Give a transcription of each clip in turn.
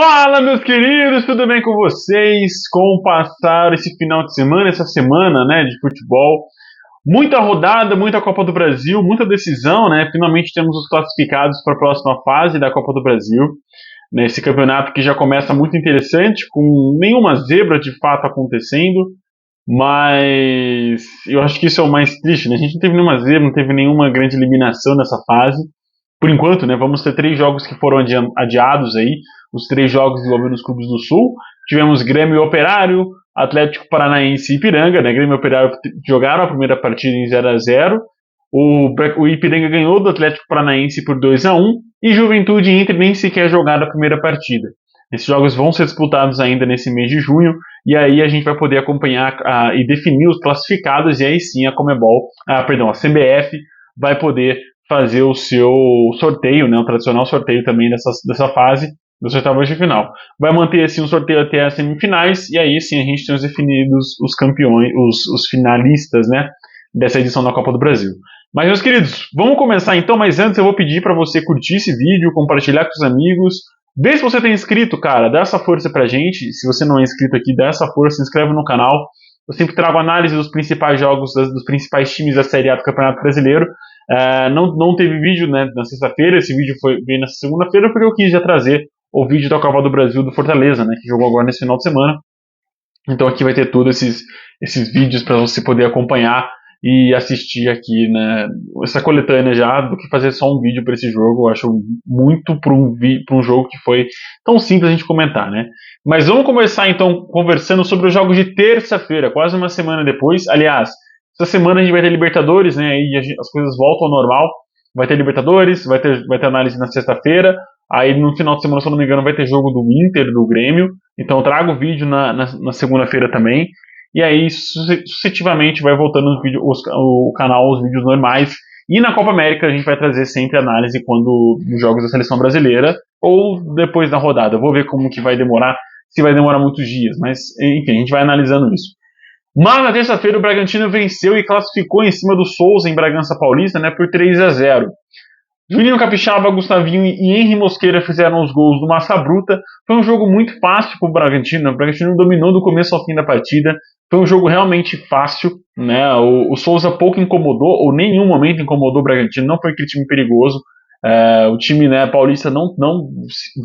Fala, meus queridos, tudo bem com vocês? Como passar esse final de semana, essa semana, né, de futebol? Muita rodada, muita Copa do Brasil, muita decisão, né? Finalmente temos os classificados para a próxima fase da Copa do Brasil. Nesse campeonato que já começa muito interessante, com nenhuma zebra de fato acontecendo, mas eu acho que isso é o mais triste, né? A gente não teve nenhuma zebra, não teve nenhuma grande eliminação nessa fase. Por enquanto, né, vamos ter 3 jogos que foram adiados aí, os 3 jogos envolvendo os clubes do Sul. Tivemos Grêmio e Operário, Atlético Paranaense e Ipiranga, né? Grêmio e Operário jogaram a primeira partida em 0-0. O Ipiranga ganhou do Atlético Paranaense por 2-1 e Juventude e Inter nem sequer jogaram a primeira partida. Esses jogos vão ser disputados ainda nesse mês de junho e aí a gente vai poder acompanhar e definir os classificados e aí sim a a CBF vai poder fazer o seu sorteio, né, o tradicional sorteio também dessa fase, dos oitavos de final. Vai manter assim um sorteio até as semifinais, e aí sim a gente tem os definidos, os campeões, os finalistas, né, dessa edição da Copa do Brasil. Mas, meus queridos, vamos começar então, mas antes eu vou pedir para você curtir esse vídeo, compartilhar com os amigos, vê se você tem inscrito, cara, dá essa força pra gente, se você não é inscrito aqui, dá essa força, se inscreve no canal. Eu sempre trago análise dos principais jogos, dos principais times da Série A do Campeonato Brasileiro. Não teve vídeo, né, na sexta-feira, esse vídeo veio na segunda-feira porque eu quis já trazer o vídeo da Copa do Brasil do Fortaleza, né, que jogou agora nesse final de semana. Então aqui vai ter todos esses vídeos para você poder acompanhar e assistir aqui, né, essa coletânea já do que fazer só um vídeo para esse jogo. Eu acho muito para um jogo que foi tão simples a gente comentar, né? Mas vamos começar então conversando sobre os jogos de terça-feira, quase uma semana depois. Aliás, essa semana a gente vai ter Libertadores, né? Aí as coisas voltam ao normal. Vai ter Libertadores, vai ter análise na sexta-feira. Aí no final de semana, se eu não me engano, vai ter jogo do Inter, do Grêmio. Então eu trago o vídeo na segunda-feira também. E aí, sucessivamente, vai voltando o canal, os vídeos normais. E na Copa América a gente vai trazer sempre análise nos jogos da Seleção Brasileira ou depois da rodada. Eu vou ver como que vai demorar, se vai demorar muitos dias. Mas, enfim, a gente vai analisando isso. Mas na terça-feira o Bragantino venceu e classificou em cima do Souza em Bragança Paulista, né, por 3-0. Juninho Capixaba, Gustavinho e Henry Mosqueira fizeram os gols do Massa Bruta. Foi um jogo muito fácil para o Bragantino. O Bragantino dominou do começo ao fim da partida. Foi um jogo realmente fácil, né? O Souza pouco incomodou, ou nenhum momento incomodou o Bragantino. Não foi aquele time perigoso. O time, né, paulista não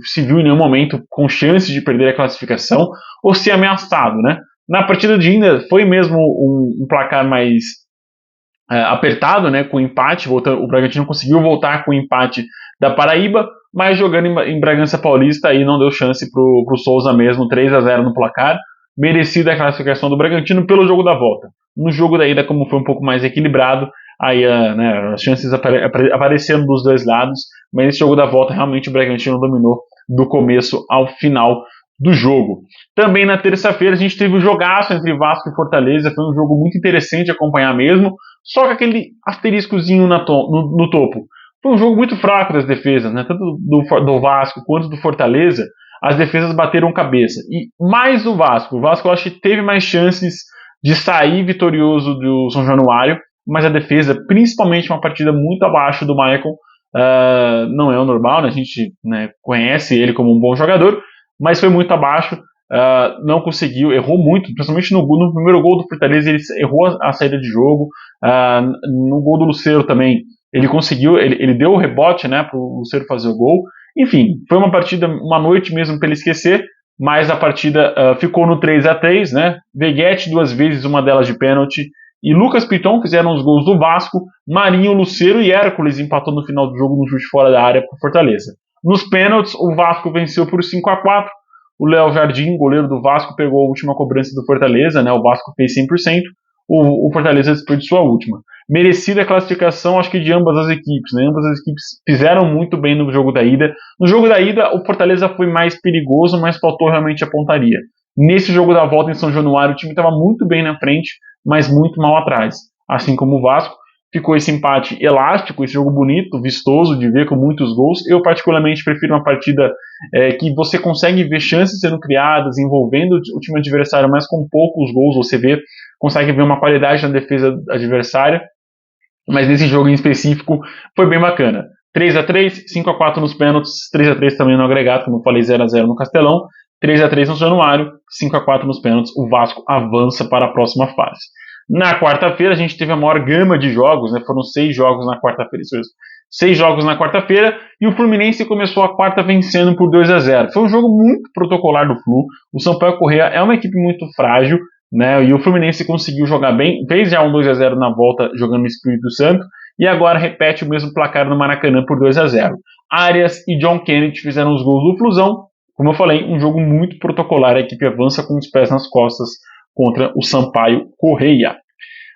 se viu em nenhum momento com chances de perder a classificação ou ser ameaçado, né? Na partida de ida foi mesmo um placar mais apertado, né, com empate. O Bragantino conseguiu voltar com o empate da Paraíba, mas jogando em Bragança Paulista aí não deu chance pro Souza mesmo. 3-0 no placar. Merecida a classificação do Bragantino pelo jogo da volta. No jogo da ida, como foi um pouco mais equilibrado, aí né, as chances apareceram dos dois lados, mas nesse jogo da volta realmente o Bragantino dominou do começo ao final do jogo. Também na terça-feira a gente teve o jogaço entre Vasco e Fortaleza. Foi um jogo muito interessante de acompanhar mesmo, só com aquele asteriscozinho no topo. Foi um jogo muito fraco das defesas, né? Tanto do Vasco quanto do Fortaleza. As defesas bateram cabeça. E mais o Vasco eu acho que teve mais chances de sair vitorioso do São Januário, mas a defesa, principalmente uma partida muito abaixo do Maicon, não é o normal, né? A gente, né, conhece ele como um bom jogador, mas foi muito abaixo, não conseguiu, errou muito, principalmente no primeiro gol do Fortaleza. Ele errou a saída de jogo. No gol do Lucero também, ele conseguiu, ele deu o rebote, né, para o Lucero fazer o gol. Enfim, foi uma partida, uma noite mesmo para ele esquecer, mas a partida ficou no 3-3, né? Veguete 2 vezes, uma delas de pênalti, e Lucas Piton fizeram os gols do Vasco. Marinho, Lucero e Hércules empatou no final do jogo no chute fora da área para o Fortaleza. Nos pênaltis, o Vasco venceu por 5-4. O Léo Jardim, goleiro do Vasco, pegou a última cobrança do Fortaleza, né? O Vasco fez 100%. O Fortaleza desperdiçou a última. Merecida a classificação, acho que de ambas as equipes, né? Ambas as equipes fizeram muito bem no jogo da ida. No jogo da ida, o Fortaleza foi mais perigoso, mas faltou realmente a pontaria. Nesse jogo da volta em São Januário, o time estava muito bem na frente, mas muito mal atrás. Assim como o Vasco, ficou esse empate elástico, esse jogo bonito, vistoso de ver, com muitos gols. Eu particularmente prefiro uma partida que você consegue ver chances sendo criadas, envolvendo o time adversário, mas com poucos gols. Você consegue ver uma qualidade na defesa adversária. Mas nesse jogo em específico foi bem bacana. 3x3, 5x4 nos pênaltis, 3x3 também no agregado, como eu falei, 0x0 no Castelão, 3x3 no Januário, 5x4 nos pênaltis, o Vasco avança para a próxima fase. Na quarta-feira a gente teve a maior gama de jogos, né? Foram 6 jogos na quarta-feira, isso mesmo. 6 jogos na quarta-feira, e o Fluminense começou a quarta vencendo por 2x0. Foi um jogo muito protocolar do Flu. O Sampaio Corrêa é uma equipe muito frágil, né? E o Fluminense conseguiu jogar bem, fez já um 2x0 na volta jogando no Espírito Santo, e agora repete o mesmo placar no Maracanã por 2x0. Arias e John Kennedy fizeram os gols do Flusão. Como eu falei, um jogo muito protocolar, a equipe avança com os pés nas costas contra o Sampaio Corrêa.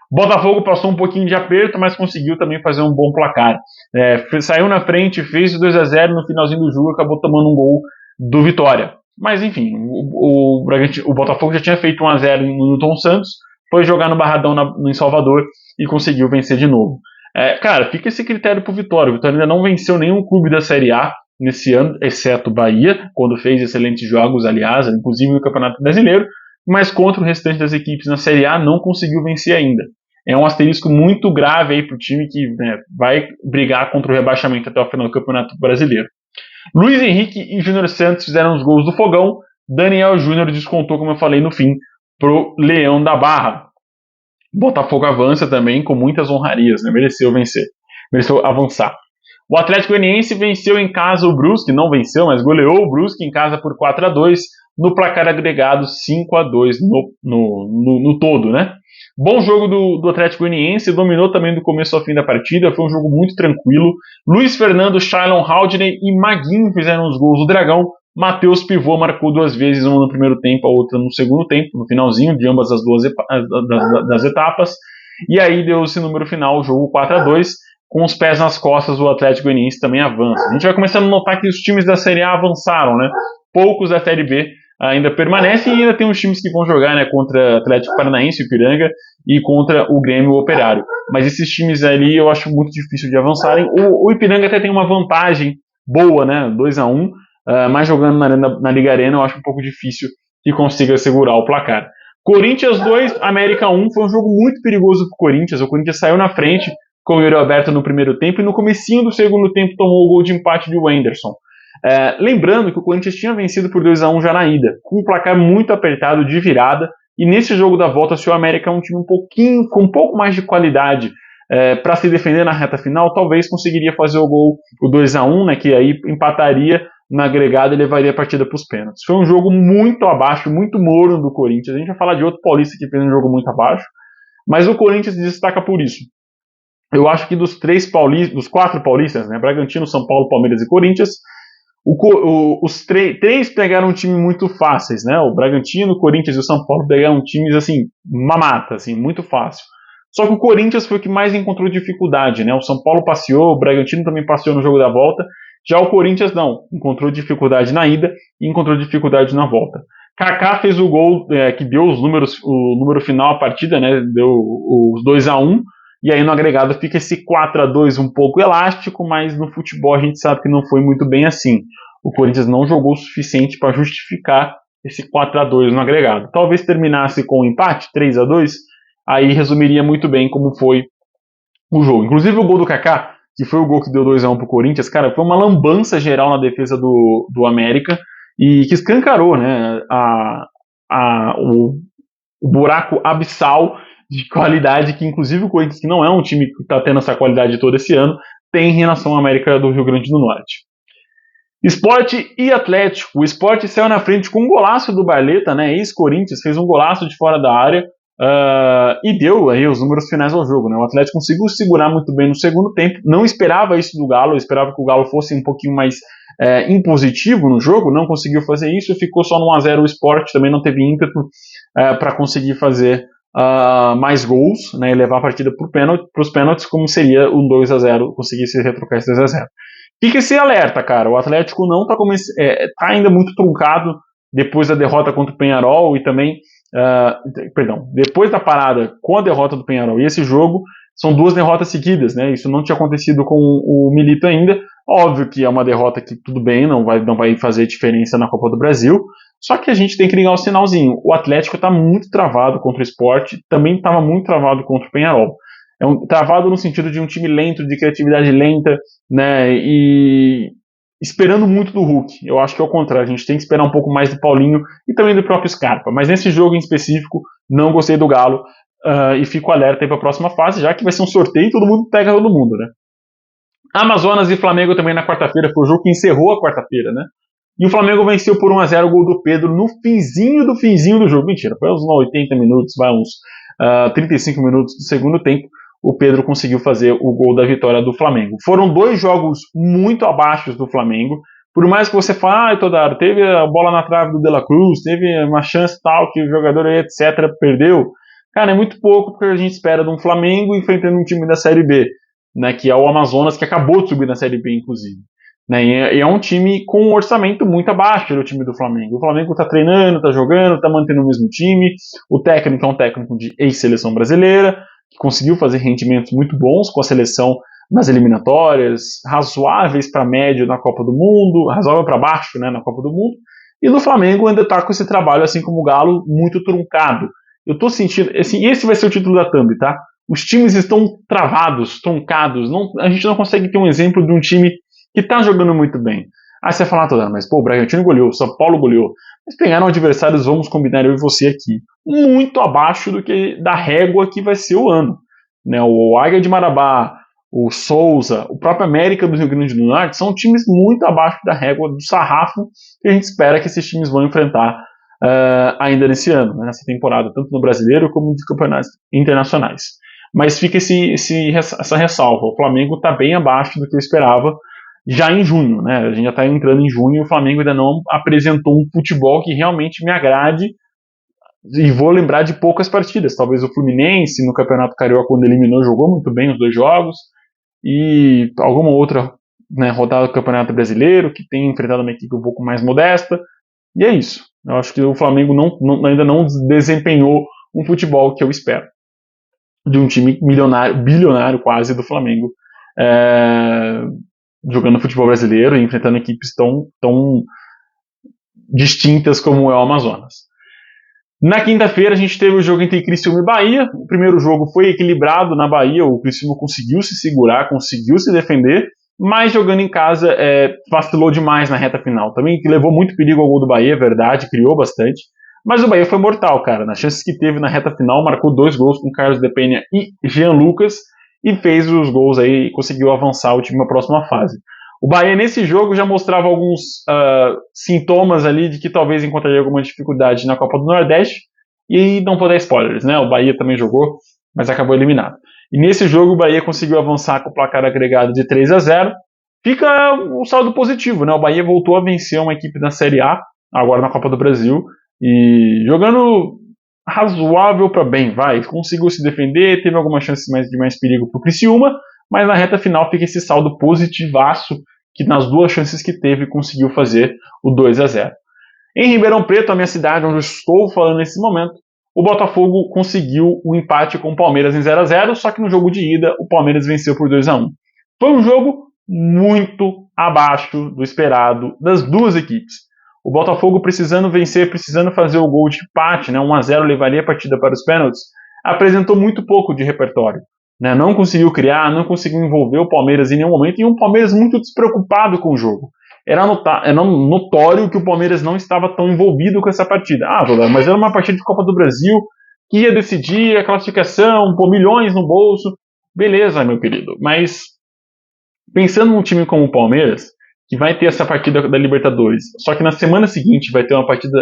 Botafogo passou um pouquinho de aperto, mas conseguiu também fazer um bom placar. Saiu na frente, fez o 2x0 no finalzinho do jogo, acabou tomando um gol do Vitória. Mas enfim, o Botafogo já tinha feito 1x0 no Newton Santos, foi jogar no Barradão em Salvador e conseguiu vencer de novo. Cara, fica esse critério pro Vitória. O Vitória ainda não venceu nenhum clube da Série A nesse ano, exceto o Bahia, quando fez excelentes jogos, aliás, inclusive no Campeonato Brasileiro, mas contra o restante das equipes na Série A não conseguiu vencer ainda. É um asterisco muito grave aí pro time que vai brigar contra o rebaixamento até o final do Campeonato Brasileiro. Luiz Henrique e Júnior Santos fizeram os gols do Fogão. Daniel Júnior descontou, como eu falei no fim, pro Leão da Barra. Botafogo avança também com muitas honrarias, né? Mereceu vencer, mereceu avançar. O Atlético Goianiense venceu em casa o Brusque, não venceu, mas goleou o Brusque em casa por 4x2, no placar agregado 5x2 no todo, né? Bom jogo do Atlético Goianiense, dominou também do começo ao fim da partida, foi um jogo muito tranquilo. Luiz Fernando, Shailon Haldney e Maguinho fizeram os gols do Dragão. Matheus Pivô marcou 2 vezes, uma no primeiro tempo, a outra no segundo tempo, no finalzinho de ambas as duas das etapas. E aí deu esse número final, o jogo 4x2. Com os pés nas costas, o Atlético Goianiense também avança. A gente vai começando a notar que os times da Série A avançaram, né? Poucos da Série B ainda permanecem e ainda tem os times que vão jogar, né, contra Atlético Paranaense, Ipiranga, e contra o Grêmio Operário. Mas esses times ali eu acho muito difícil de avançarem. O Ipiranga até tem uma vantagem boa, né, 2x1, mas jogando na Liga Arena eu acho um pouco difícil que consiga segurar o placar. Corinthians 2, América 1, foi um jogo muito perigoso para o Corinthians. O Corinthians saiu na frente com o Yuri Alberto no primeiro tempo e no comecinho do segundo tempo tomou o gol de empate de Wenderson. Lembrando que o Corinthians tinha vencido por 2x1 já na ida, com um placar muito apertado de virada, e nesse jogo da volta, se o América é um time com um pouco mais de qualidade para se defender na reta final, talvez conseguiria fazer o gol, o 2x1, né, que aí empataria na agregada e levaria a partida para os pênaltis. Foi um jogo muito abaixo, muito morno do Corinthians. A gente vai falar de outro paulista que fez um jogo muito abaixo, mas o Corinthians se destaca por isso. Eu acho que dos 4 paulistas, né, Bragantino, São Paulo, Palmeiras e Corinthians, os 3 pegaram um time muito fáceis, né? O Bragantino, o Corinthians e o São Paulo pegaram times assim, mamata, assim, muito fácil. Só que o Corinthians foi o que mais encontrou dificuldade, né? O São Paulo passeou, o Bragantino também passeou no jogo da volta. Já o Corinthians não, encontrou dificuldade na ida e encontrou dificuldade na volta. Kaká fez o gol que deu o número final à partida, né? Deu os 2x1. E aí no agregado fica esse 4x2 um pouco elástico, mas no futebol a gente sabe que não foi muito bem assim. O Corinthians não jogou o suficiente para justificar esse 4x2 no agregado. Talvez terminasse com um empate, 3x2, aí resumiria muito bem como foi o jogo. Inclusive o gol do Kaká, que foi o gol que deu 2x1 pro Corinthians, cara, foi uma lambança geral na defesa do América e que escancarou, né, o buraco abissal de qualidade que, inclusive, o Corinthians, que não é um time que está tendo essa qualidade toda esse ano, tem em relação à América do Rio Grande do Norte. Sport e Atlético. O Sport saiu na frente com um golaço do Barleta, né? Ex-Corinthians, fez um golaço de fora da área e deu aí os números finais ao jogo, né? O Atlético conseguiu segurar muito bem no segundo tempo. Não esperava isso do Galo, eu esperava que o Galo fosse um pouquinho mais impositivo no jogo, não conseguiu fazer isso, ficou só no 1x0 o Sport, também não teve ímpeto para conseguir fazer mais gols, né, e levar a partida para os pênaltis, como seria um 2x0, conseguisse retrocar esse 2x0. Fica esse alerta, cara, o Atlético não tá ainda muito truncado depois da derrota contra o Peñarol e também, depois da parada com a derrota do Peñarol e esse jogo, são 2 derrotas seguidas, né, isso não tinha acontecido com o Milito ainda. Óbvio que é uma derrota que tudo bem, não vai fazer diferença na Copa do Brasil, só que a gente tem que ligar o sinalzinho. O Atlético está muito travado contra o Sport, também estava muito travado contra o Peñarol. travado no sentido de um time lento, de criatividade lenta, né, e esperando muito do Hulk. Eu acho que é o contrário, a gente tem que esperar um pouco mais do Paulinho e também do próprio Scarpa. Mas nesse jogo em específico, não gostei do Galo e fico alerta aí para a próxima fase, já que vai ser um sorteio e todo mundo pega todo mundo, né? Amazonas e Flamengo também na quarta-feira, foi o jogo que encerrou a quarta-feira, né? E o Flamengo venceu por 1-0 o gol do Pedro no finzinho do jogo. Mentira, foi uns 80 minutos, vai uns 35 minutos do segundo tempo. O Pedro conseguiu fazer o gol da vitória do Flamengo. Foram 2 jogos muito abaixo do Flamengo. Por mais que você fale, Todaro, teve a bola na trave do De La Cruz, teve uma chance tal que o jogador etc. perdeu. Cara, é muito pouco porque a gente espera de um Flamengo enfrentando um time da Série B, né, que é o Amazonas, que acabou de subir na Série B, inclusive. Né, e é um time com um orçamento muito abaixo do time do Flamengo. O Flamengo está treinando, está jogando, está mantendo o mesmo time. O técnico é um técnico de ex-seleção brasileira, que conseguiu fazer rendimentos muito bons com a seleção nas eliminatórias, razoáveis para médio na Copa do Mundo, razoável para baixo, né, na Copa do Mundo. E no Flamengo ainda está com esse trabalho, assim como o Galo, muito truncado. Eu estou sentindo, assim, esse vai ser o título da thumb, tá? Os times estão travados, truncados. A gente não consegue ter um exemplo de um time que está jogando muito bem. Aí você vai falar, Todano, mas pô, o Bragantino goleou, o São Paulo goleou. Mas pegaram adversários, vamos combinar eu e você aqui, muito abaixo do que da régua que vai ser o ano. Né? O Águia de Marabá, o Souza, o próprio América do Rio Grande do Norte são times muito abaixo da régua do sarrafo que a gente espera que esses times vão enfrentar ainda nesse ano, né, nessa temporada, tanto no brasileiro como nos campeonatos internacionais. Mas fica essa ressalva, o Flamengo está bem abaixo do que eu esperava já em junho, né? A gente já está entrando em junho e o Flamengo ainda não apresentou um futebol que realmente me agrade. E vou lembrar de poucas partidas. Talvez o Fluminense no Campeonato Carioca, quando eliminou, jogou muito bem os 2 jogos. E alguma outra, né, rodada do Campeonato Brasileiro, que tem enfrentado uma equipe um pouco mais modesta. E é isso. Eu acho que o Flamengo ainda não desempenhou um futebol que eu espero. De um time milionário, bilionário quase do Flamengo. Jogando futebol brasileiro e enfrentando equipes tão distintas como é o Amazonas. Na quinta-feira a gente teve o jogo entre Criciúma e Bahia. O primeiro jogo foi equilibrado na Bahia, o Criciúma conseguiu se segurar, conseguiu se defender, mas jogando em casa vacilou demais na reta final. Também levou muito perigo ao gol do Bahia, é verdade, criou bastante. Mas o Bahia foi mortal, cara. Nas chances que teve na reta final, marcou 2 gols com Carlos de Penha e Jean Lucas, e fez os gols aí e conseguiu avançar o time na próxima fase. O Bahia nesse jogo já mostrava alguns sintomas ali de que talvez encontraria alguma dificuldade na Copa do Nordeste, e não vou dar spoilers, né? O Bahia também jogou, mas acabou eliminado. E nesse jogo o Bahia conseguiu avançar com o placar agregado de 3-0. Fica um saldo positivo, né? O Bahia voltou a vencer uma equipe da Série A, agora na Copa do Brasil, e jogando razoável para bem, conseguiu se defender, teve algumas chances de mais perigo para o Criciúma, mas na reta final fica esse saldo positivaço que nas 2 chances que teve conseguiu fazer o 2-0. Em Ribeirão Preto, a minha cidade onde eu estou falando nesse momento, o Botafogo conseguiu o empate com o Palmeiras em 0-0, só que no jogo de ida o Palmeiras venceu por 2-1. Foi um jogo muito abaixo do esperado das 2 equipes. O Botafogo precisando vencer, precisando fazer o gol de empate, né, 1-0 levaria a partida para os pênaltis, apresentou muito pouco de repertório. Né, não conseguiu criar, não conseguiu envolver o Palmeiras em nenhum momento, e um Palmeiras muito despreocupado com o jogo. Era notório que o Palmeiras não estava tão envolvido com essa partida. Mas era uma partida de Copa do Brasil que ia decidir a classificação, pôr milhões no bolso. Beleza, meu querido, mas pensando num time como o Palmeiras, que vai ter essa partida da Libertadores, só que na semana seguinte vai ter uma partida,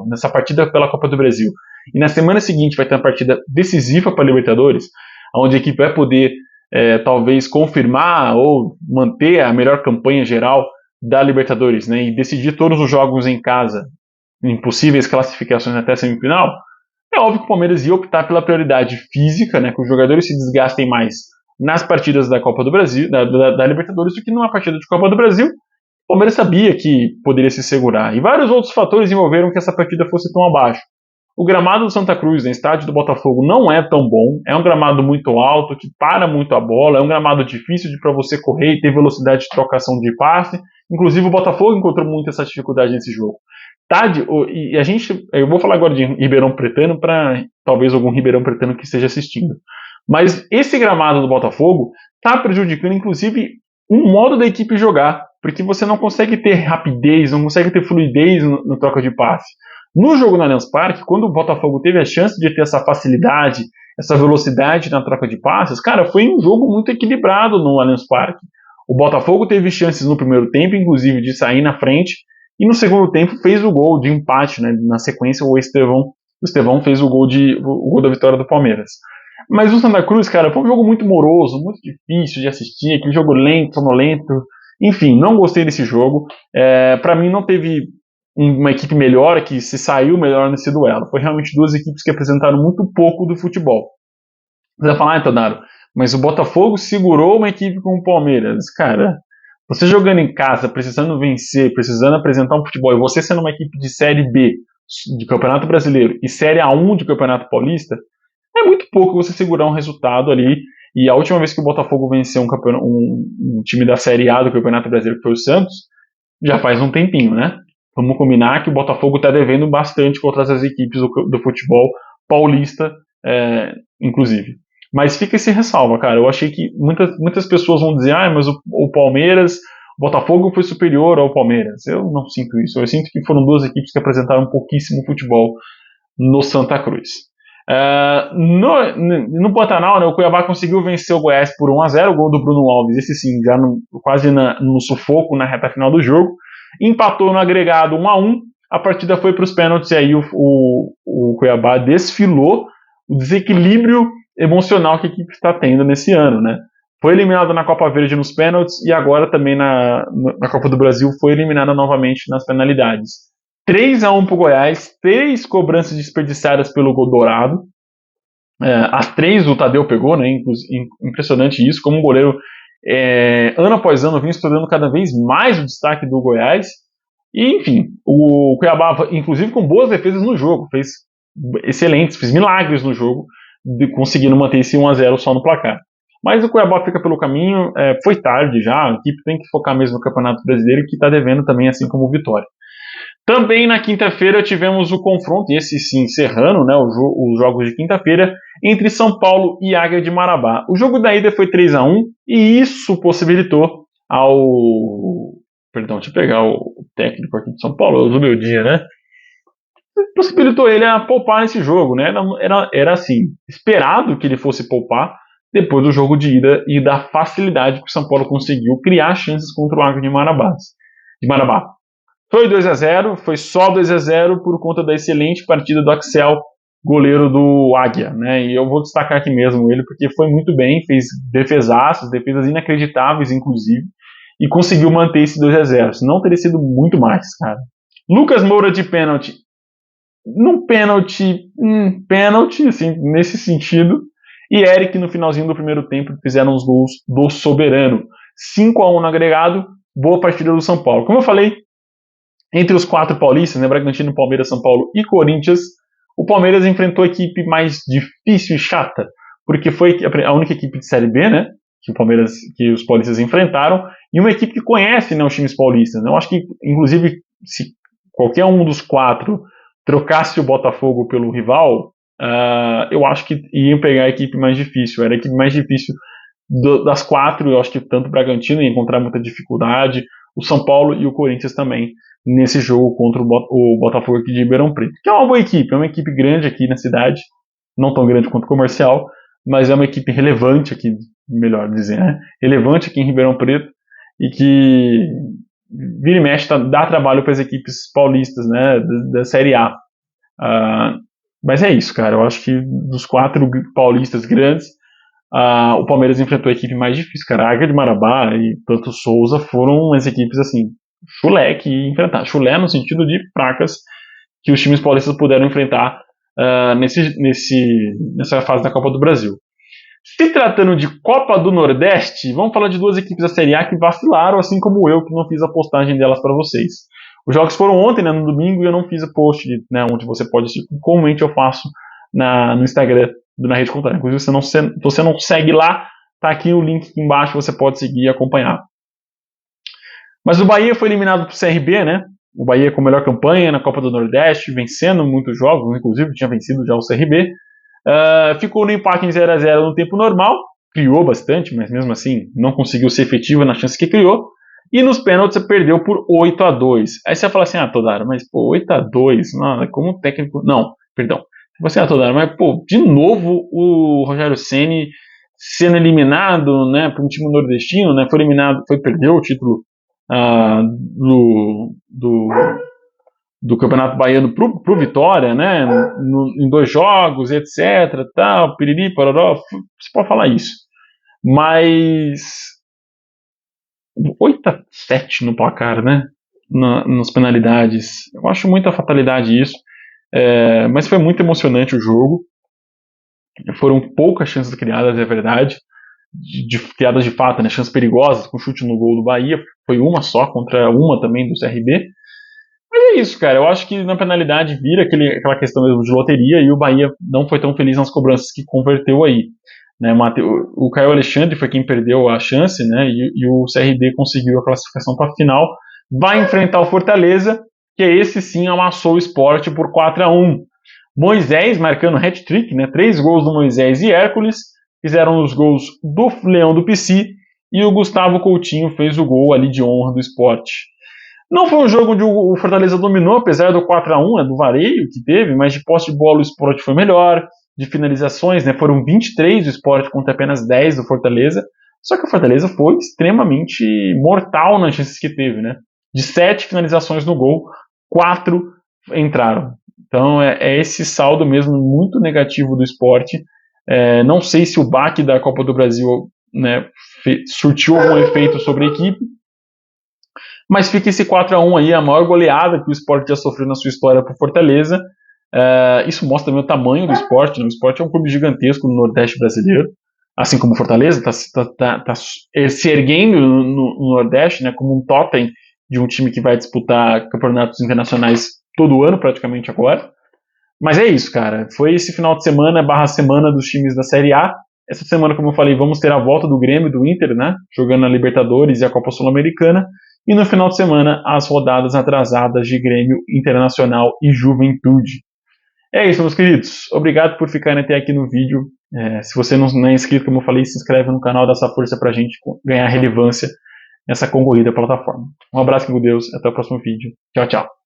nessa partida pela Copa do Brasil, e na semana seguinte vai ter uma partida decisiva para a Libertadores, onde a equipe vai poder talvez confirmar ou manter a melhor campanha geral da Libertadores, né, e decidir todos os jogos em casa, em possíveis classificações até a semifinal. É óbvio que o Palmeiras ia optar pela prioridade física, né, que os jogadores se desgastem mais nas partidas da Copa do Brasil, da Libertadores, do que numa partida de Copa do Brasil. O Palmeiras sabia que poderia se segurar, e vários outros fatores envolveram que essa partida fosse tão abaixo. O gramado do Santa Cruz, no estádio do Botafogo, não é tão bom, é um gramado muito alto, que para muito a bola, é um gramado difícil para você correr e ter velocidade de trocação de passe. Inclusive o Botafogo encontrou muito essa dificuldade nesse jogo. E eu vou falar agora de Ribeirão Pretano para talvez algum Ribeirão Pretano que esteja assistindo. Mas esse gramado do Botafogo está prejudicando, inclusive, um modo da equipe jogar, porque você não consegue ter rapidez, não consegue ter fluidez no troca de passe. No jogo no Allianz Parque, quando o Botafogo teve a chance de ter essa facilidade, essa velocidade na troca de passes, cara, foi um jogo muito equilibrado no Allianz Parque. O Botafogo teve chances no primeiro tempo, inclusive, de sair na frente, e no segundo tempo fez o gol de empate, né? Na sequência, o Estevão fez o gol da vitória do Palmeiras. Mas o Santa Cruz, cara, foi um jogo muito moroso, muito difícil de assistir, aquele jogo lento, sonolento. Enfim, não gostei desse jogo. Para mim, não teve uma equipe melhor que se saiu melhor nesse duelo. Foi realmente duas equipes que apresentaram muito pouco do futebol. Você vai falar, Tadaro, mas o Botafogo segurou uma equipe com o Palmeiras. Cara, você jogando em casa, precisando vencer, precisando apresentar um futebol, e você sendo uma equipe de Série B de Campeonato Brasileiro e Série A1 de Campeonato Paulista, é muito pouco você segurar um resultado ali. E a última vez que o Botafogo venceu um time da Série A do Campeonato Brasileiro, que foi o Santos, já faz um tempinho, né? Vamos combinar que o Botafogo está devendo bastante contra as equipes do futebol paulista, inclusive. Mas fica esse ressalva, cara. Eu achei que muitas pessoas vão dizer, mas o Palmeiras, o Botafogo foi superior ao Palmeiras. Eu não sinto isso. Eu sinto que foram duas equipes que apresentaram pouquíssimo futebol no Santa Cruz. No Pantanal, né, o Cuiabá conseguiu vencer o Goiás por 1-0, o gol do Bruno Alves, esse sim, já quase no sufoco na reta final do jogo. Empatou no agregado 1-1, a partida foi para os pênaltis e aí o Cuiabá desfilou o desequilíbrio emocional que a equipe está tendo nesse ano, né? Foi eliminado na Copa Verde nos pênaltis e agora também na Copa do Brasil foi eliminada novamente nas penalidades. 3-1 para o Goiás, 3 cobranças desperdiçadas pelo Dourado. As 3 o Tadeu pegou, né? Impressionante isso, como um goleiro ano após ano vinha estourando cada vez mais o destaque do Goiás. E, enfim, o Cuiabá, inclusive com boas defesas no jogo, fez excelentes, fez milagres no jogo, conseguindo manter esse 1-0 só no placar. Mas o Cuiabá fica pelo caminho, foi tarde já, a equipe tem que focar mesmo no Campeonato Brasileiro, que está devendo também, assim como o Vitória. Também na quinta-feira tivemos o confronto, esse sim encerrando, né, os jogos de quinta-feira, entre São Paulo e Águia de Marabá. O jogo da ida foi 3-1 e isso possibilitou Perdão, deixa eu pegar o técnico aqui de São Paulo, do meu dia, né? Possibilitou ele a poupar nesse jogo, né? Era assim, esperado que ele fosse poupar depois do jogo de ida e da facilidade que o São Paulo conseguiu criar chances contra o Águia de Marabá. Foi 2-0, foi só 2-0 por conta da excelente partida do Axel, goleiro do Águia, né? E eu vou destacar aqui mesmo ele, porque foi muito bem, fez defesas inacreditáveis, inclusive, e conseguiu manter esse 2-0. Senão teria sido muito mais, cara. Lucas Moura de pênalti. Num pênalti, assim, nesse sentido. E Eric no finalzinho do primeiro tempo fizeram os gols do Soberano. 5-1 no agregado, boa partida do São Paulo. Como eu falei, entre os 4 paulistas, né, Bragantino, Palmeiras, São Paulo e Corinthians, o Palmeiras enfrentou a equipe mais difícil e chata, porque foi a única equipe de Série B, né, que os paulistas enfrentaram, e uma equipe que conhece, né, os times paulistas. Né? Eu acho que, inclusive, se qualquer um dos 4 trocasse o Botafogo pelo rival, eu acho que iam pegar a equipe mais difícil. Era a equipe mais difícil das 4, eu acho que tanto o Bragantino ia encontrar muita dificuldade, o São Paulo e o Corinthians também, nesse jogo contra o Botafogo aqui de Ribeirão Preto, que é uma boa equipe, é uma equipe grande aqui na cidade, não tão grande quanto o Comercial, mas é uma equipe relevante aqui, melhor dizer, né? Relevante aqui em Ribeirão Preto, e que vira e mexe dá trabalho para as equipes paulistas, né, da Série A. Mas é isso, cara, eu acho que dos 4 paulistas grandes, o Palmeiras enfrentou a equipe mais difícil, cara. A Águia de Marabá e tanto o Souza foram as equipes assim, chulé que enfrentar. Chulé no sentido de fracas que os times paulistas puderam enfrentar nessa fase da Copa do Brasil. Se tratando de Copa do Nordeste, vamos falar de 2 equipes da Série A que vacilaram, assim como eu, que não fiz a postagem delas para vocês. Os jogos foram ontem, né, no domingo, e eu não fiz a post, né, onde você pode assistir, comumente eu faço no Instagram Na Rede Contrária. Inclusive, se você não segue lá, tá aqui o link aqui embaixo, você pode seguir e acompanhar. Mas o Bahia foi eliminado pro CRB, né? O Bahia com a melhor campanha na Copa do Nordeste, vencendo muitos jogos, inclusive tinha vencido já o CRB. Ficou no empate em 0 a 0 no tempo normal, criou bastante, mas mesmo assim não conseguiu ser efetiva na chance que criou. E nos pênaltis você perdeu por 8 a 2. Aí você vai falar assim, Todaro, mas pô, 8 a 2, não, como técnico... Não, perdão. Você, Todaro, mas pô, de novo o Rogério Ceni sendo eliminado, né, por um time nordestino, né, perdeu o título do Campeonato Baiano pro Vitória, né, em 2 jogos, etc, tal, piriri, pororó, você pode falar isso. Mas 8 a 7 no placar, né? Nas penalidades. Eu acho muita fatalidade isso. Mas foi muito emocionante o jogo. Foram poucas chances criadas, é verdade. Criadas de fato, né? Chances perigosas, com chute no gol do Bahia. Foi uma só, contra uma também do CRB. Mas é isso, cara. Eu acho que na penalidade vira aquela questão mesmo de loteria e o Bahia não foi tão feliz nas cobranças que converteu aí. Né, o Caio Alexandre foi quem perdeu a chance, né, e o CRB conseguiu a classificação para a final. Vai enfrentar o Fortaleza, que esse sim amassou o Sport por 4 a 1. Moisés marcando hat-trick, né, 3 gols do Moisés e Hércules, fizeram os gols do Leão do Pici, e o Gustavo Coutinho fez o gol ali de honra do Sport. Não foi um jogo onde o Fortaleza dominou, apesar do 4 a 1, do vareio que teve, mas de posse de bola o Sport foi melhor, de finalizações, né, foram 23 do Sport contra apenas 10 do Fortaleza, só que o Fortaleza foi extremamente mortal nas chances que teve, né? De 7 finalizações no gol, 4 entraram. Então é esse saldo mesmo muito negativo do Sport. Não sei se o baque da Copa do Brasil, né, surtiu algum efeito sobre a equipe, mas fica esse 4 a 1 aí, a maior goleada que o Sport já sofreu na sua história por Fortaleza. Isso mostra também o tamanho do Sport, né? O Sport é um clube gigantesco no Nordeste brasileiro, assim como o Fortaleza, está se erguendo no Nordeste, né, como um totem de um time que vai disputar campeonatos internacionais todo ano, praticamente agora. Mas é isso, cara. Foi esse final de semana, semana dos times da Série A. Essa semana, como eu falei, vamos ter a volta do Grêmio e do Inter, né, jogando a Libertadores e a Copa Sul-Americana. E no final de semana, as rodadas atrasadas de Grêmio, Internacional e Juventude. É isso, meus queridos. Obrigado por ficarem até aqui no vídeo. Se você não é inscrito, como eu falei, se inscreve no canal, dá essa força pra gente ganhar relevância nessa concorrida plataforma. Um abraço com Deus, até o próximo vídeo. Tchau, tchau.